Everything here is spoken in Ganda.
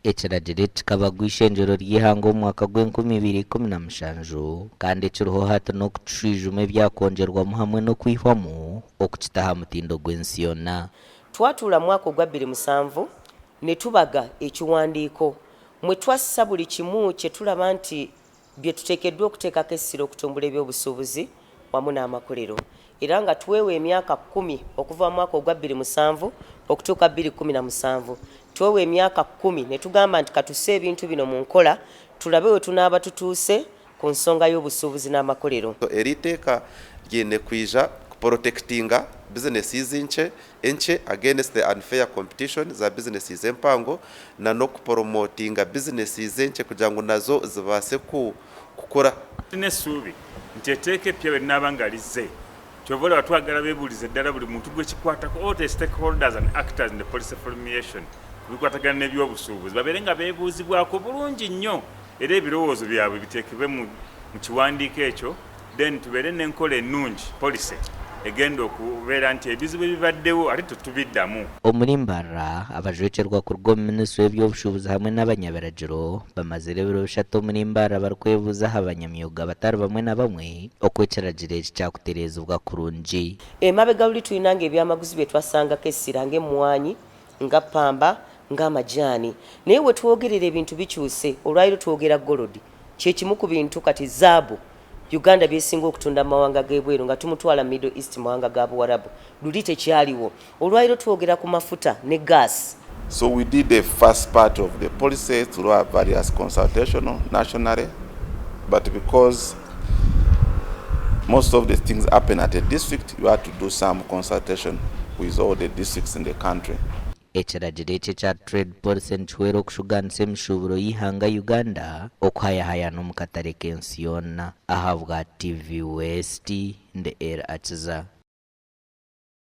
ekiragiro kikaba gw'ishengyero ry'Ihanga omu mwaka gw'2017 kandi kiriho hati n'okushwijuma ebyakongerwamu hamwe n'okwihwamu okukitaha mutindo gw'ensi yonna. Twatuula mwaka ogwa 2007 ne tubaga ekiwandiiko mwe twassa buli kimu kye tulaba nti bye tuteekeddwa okuteekako essira okutumbula ebyobusuubuzi wamu n'amakolero, era nga tuweewa emyaka 10 okuva mu mwaka ogwa 2007 okutuuka 2017. Tuweewa emyaka 10 ne tugamba nti katusse ebintu bino mu nkola tulabe we tunaaba tutuuse ku nsonga y'obusuubuzi n'amakolero. Eriteeka lyine kwija kuprotectinga businesses enche against the unfair competition za businesses empango na no kupromotinga businesses enche kugira ngo nazo zibaase kukora. Nesuubi nteteeke pya bennabangalize kyovola batwagala beebuulize ddala buli muntu gwekikwatako all the stakeholders and actors in the policy formulation bikwatagana n'ebyobusuubuzi babeere nga beebuuzibwako bulungi nnyo era ebirowoozo byabwe biteekebwe mu kiwandiiko ekyo, then tubeere n'enkola ennungi policy egenda okubeera nti ebizibu ebibaddewo ate tutubiddamu. Omuri Mbarara abajwekyerwa ku rw'omuminisitule w'ebyobusuubuzi hamwe n'abanyabiragiro bamazire ebiro bishatu omuri Mbarara barikwebuuzaho abanyamyuga batari bamwe na bamwe okwekiragiro eki kyakutereezebwa kurungi. Emabega luli tulinanga ebyamaguzi bye twasangako essira ng'emmwanyi nga pamba ng'amajaani, naye we twogerera ebintu bikyuse. Olwaliro twogera golodi kyekimu ku bintu kati zaabu Uganda byesinga okutunda mawanga g'ebweru nga tumutwala Middle East mawanga ga Buwarabu luli tekyaliwo. Olwaliro twogera ku mafuta ne gas. So we did the first part of the policy through our various consultation nationally, but because most of the things happen at a district, you have to do some consultation with all the districts in the country. Ekiragiro ekyo kya Trade Policy nikiweera okushuganisa emishuuburo y'Ihanga Uganda okuhayahayana omu katare k'ensi yonna. Ahabwa TV West Ndyamusiimanta.